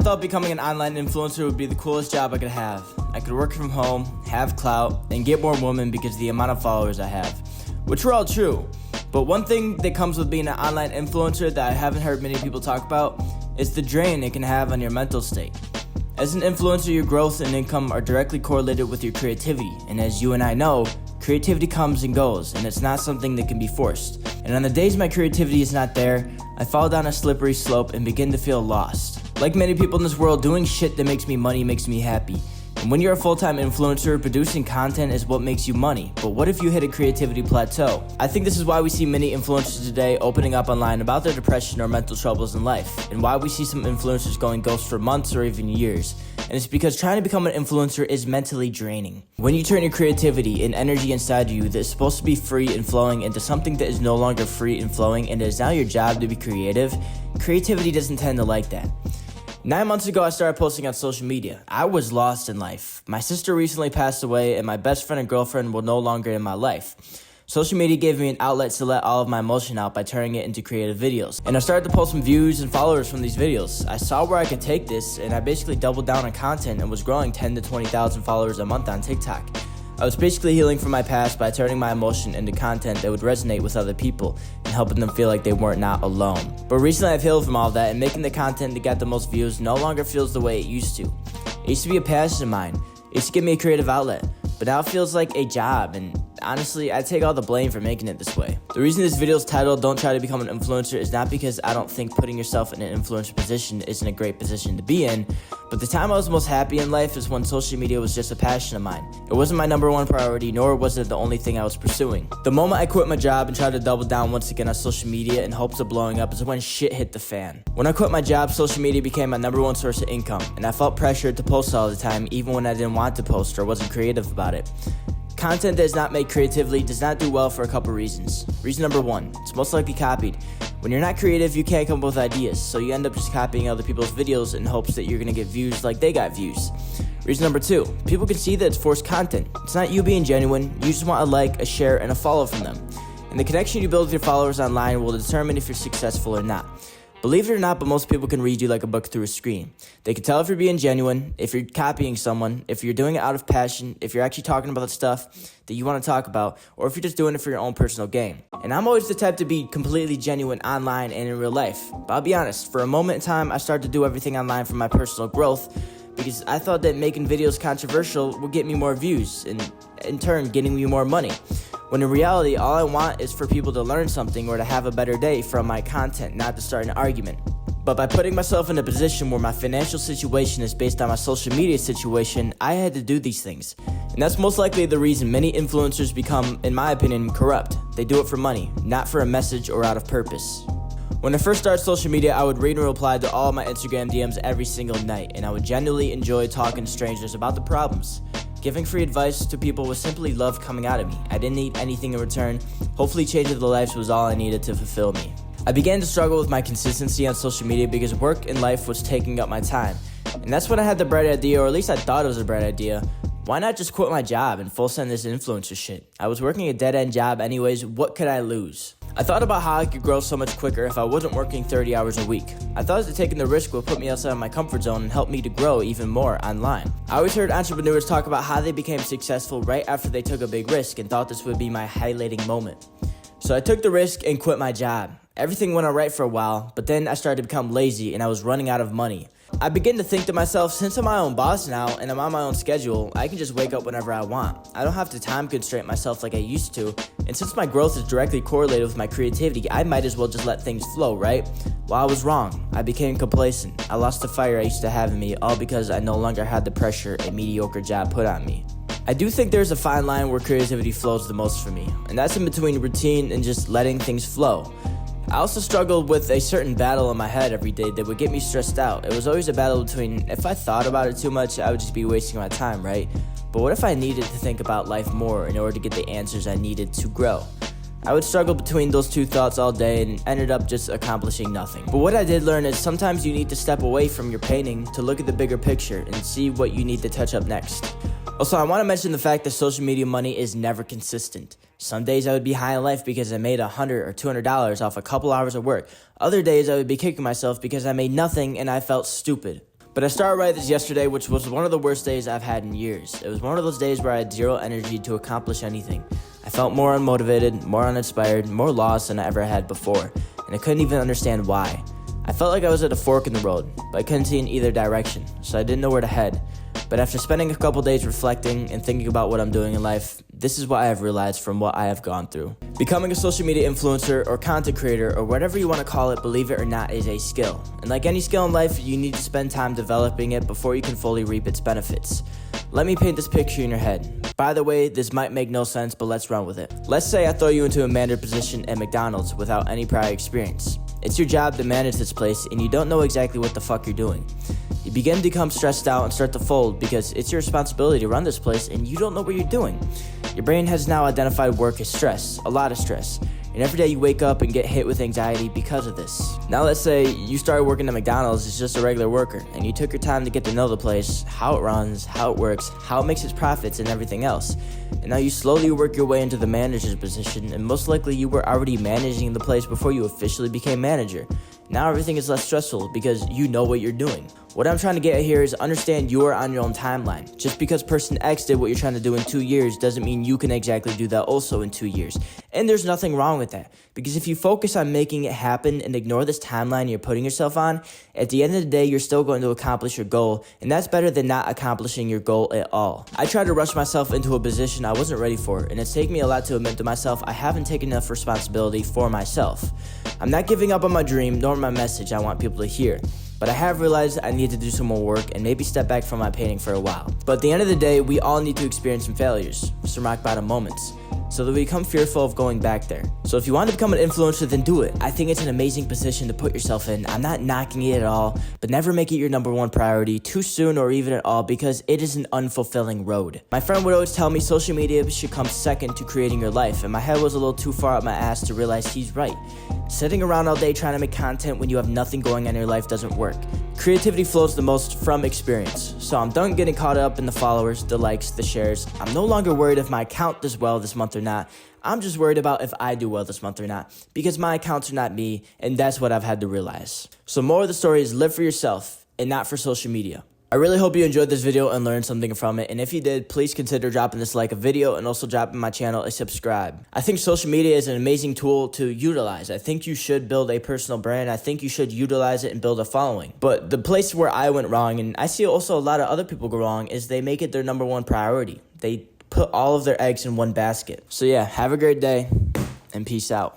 thought becoming an online influencer would be the coolest job I could have. I could work from home, have clout, and get more women because of the amount of followers I have, which were all true. But one thing that comes with being an online influencer that I haven't heard many people talk about is the drain it can have on your mental state. As an influencer, your growth and income are directly correlated with your creativity, and as you and I know, creativity comes and goes, and it's not something that can be forced. And on the days my creativity is not there, I fall down a slippery slope and begin to feel lost. Like many people in this world, doing shit that makes me money makes me happy. And when you're a full-time influencer, producing content is what makes you money. But what if you hit a creativity plateau? I think this is why we see many influencers today opening up online about their depression or mental troubles in life, and why we see some influencers going ghost for months or even years. And it's because trying to become an influencer is mentally draining. When you turn your creativity and energy inside you that is supposed to be free and flowing into something that is no longer free and flowing and it is now your job to be creative, creativity doesn't tend to like that. 9 months ago, I started posting on social media. I was lost in life. My sister recently passed away, and my best friend and girlfriend were no longer in my life. Social media gave me an outlet to let all of my emotion out by turning it into creative videos. And I started to pull some views and followers from these videos. I saw where I could take this, and I basically doubled down on content and was growing 10 to 20,000 followers a month on TikTok. I was basically healing from my past by turning my emotion into content that would resonate with other people and helping them feel like they weren't not alone. But recently I've healed from all that, and making the content that got the most views no longer feels the way it used to. It used to be a passion of mine. It used to give me a creative outlet, but now it feels like a job, and honestly, I take all the blame for making it this way. The reason this video is titled "Don't Try to Become an Influencer" is not because I don't think putting yourself in an influencer position isn't a great position to be in, but the time I was most happy in life is when social media was just a passion of mine. It wasn't my number one priority, nor was it the only thing I was pursuing. The moment I quit my job and tried to double down once again on social media in hopes of blowing up is when shit hit the fan. When I quit my job, social media became my number one source of income, and I felt pressured to post all the time even when I didn't want to post or wasn't creative about it. Content that is not made creatively does not do well for a couple reasons. Reason number one, it's most likely copied. When you're not creative, you can't come up with ideas, so you end up just copying other people's videos in hopes that you're gonna get views like they got views. Reason number two, people can see that it's forced content. It's not you being genuine, you just want a like, a share, and a follow from them. And the connection you build with your followers online will determine if you're successful or not. Believe it or not, but most people can read you like a book through a screen. They can tell if you're being genuine, if you're copying someone, if you're doing it out of passion, if you're actually talking about the stuff that you want to talk about, or if you're just doing it for your own personal gain. And I'm always the type to be completely genuine online and in real life. But I'll be honest, for a moment in time, I started to do everything online for my personal growth because I thought that making videos controversial would get me more views and in turn getting me more money. When in reality, all I want is for people to learn something or to have a better day from my content, not to start an argument. But by putting myself in a position where my financial situation is based on my social media situation, I had to do these things. And that's most likely the reason many influencers become, in my opinion, corrupt. They do it for money, not for a message or out of purpose. When I first started social media, I would read and reply to all my Instagram DMs every single night, and I would genuinely enjoy talking to strangers about the problems. Giving free advice to people was simply love coming out of me. I didn't need anything in return. Hopefully changing their lives was all I needed to fulfill me. I began to struggle with my consistency on social media because work and life was taking up my time. And that's when I had the bright idea, or at least I thought it was a bright idea. Why not just quit my job and full send this influencer shit? I was working a dead-end job anyways, what could I lose? I thought about how I could grow so much quicker if I wasn't working 30 hours a week. I thought that taking the risk would put me outside of my comfort zone and help me to grow even more online. I always heard entrepreneurs talk about how they became successful right after they took a big risk and thought this would be my highlighting moment. So I took the risk and quit my job. Everything went alright for a while, but then I started to become lazy and I was running out of money. I began to think to myself, since I'm my own boss now and I'm on my own schedule, I can just wake up whenever I want. I don't have to time constrain myself like I used to, and since my growth is directly correlated with my creativity, I might as well just let things flow, right? Well, I was wrong. I became complacent. I lost the fire I used to have in me, all because I no longer had the pressure a mediocre job put on me. I do think there's a fine line where creativity flows the most for me, and that's in between routine and just letting things flow. I also struggled with a certain battle in my head every day that would get me stressed out. It was always a battle between, if I thought about it too much, I would just be wasting my time, right? But what if I needed to think about life more in order to get the answers I needed to grow? I would struggle between those two thoughts all day and ended up just accomplishing nothing. But what I did learn is sometimes you need to step away from your painting to look at the bigger picture and see what you need to touch up next. Also, I want to mention the fact that social media money is never consistent. Some days I would be high in life because I made $100 or $200 off a couple hours of work. Other days I would be kicking myself because I made nothing and I felt stupid. But I started writing this yesterday, which was one of the worst days I've had in years. It was one of those days where I had zero energy to accomplish anything. I felt more unmotivated, more uninspired, more lost than I ever had before, and I couldn't even understand why. I felt like I was at a fork in the road, but I couldn't see in either direction, so I didn't know where to head. But after spending a couple days reflecting and thinking about what I'm doing in life, this is what I have realized from what I have gone through. Becoming a social media influencer or content creator or whatever you want to call it, believe it or not, is a skill. And like any skill in life, you need to spend time developing it before you can fully reap its benefits. Let me paint this picture in your head. By the way, this might make no sense, but let's run with it. Let's say I throw you into a manager position at McDonald's without any prior experience. It's your job to manage this place and you don't know exactly what the fuck you're doing. You begin to become stressed out and start to fold because it's your responsibility to run this place and you don't know what you're doing. Your brain has now identified work as stress, a lot of stress. And every day you wake up and get hit with anxiety because of this. Now let's say you started working at McDonald's as just a regular worker and you took your time to get to know the place, how it runs, how it works, how it makes its profits and everything else. And now you slowly work your way into the manager's position and most likely you were already managing the place before you officially became manager. Now everything is less stressful because you know what you're doing. What I'm trying to get at here is understand you're on your own timeline. Just because person X did what you're trying to do in 2 years doesn't mean you can exactly do that also in 2 years. And there's nothing wrong with that. Because if you focus on making it happen and ignore this timeline you're putting yourself on, at the end of the day, you're still going to accomplish your goal. And that's better than not accomplishing your goal at all. I tried to rush myself into a position I wasn't ready for. And it's taken me a lot to admit to myself I haven't taken enough responsibility for myself. I'm not giving up on my dream nor my message I want people to hear. But I have realized I need to do some more work and maybe step back from my painting for a while. But at the end of the day, we all need to experience some failures, some rock bottom moments, so that we become fearful of going back there. So if you want to become an influencer, then do it. I think it's an amazing position to put yourself in. I'm not knocking it at all, but never make it your number one priority too soon or even at all because it is an unfulfilling road. My friend would always tell me social media should come second to creating your life, and my head was a little too far up my ass to realize he's right. Sitting around all day trying to make content when you have nothing going on in your life doesn't work. Creativity flows the most from experience. So I'm done getting caught up in the followers, the likes, the shares. I'm no longer worried if my account does well this month or not. I'm just worried about if I do well this month or not. Because my accounts are not me, and that's what I've had to realize. So more of the story is live for yourself and not for social media. I really hope you enjoyed this video and learned something from it, and if you did, please consider dropping this like a video and also dropping my channel a subscribe. I think social media is an amazing tool to utilize. I think you should build a personal brand. I think you should utilize it and build a following. But the place where I went wrong, and I see also a lot of other people go wrong, is they make it their number one priority. They put all of their eggs in one basket. So yeah, have a great day and peace out.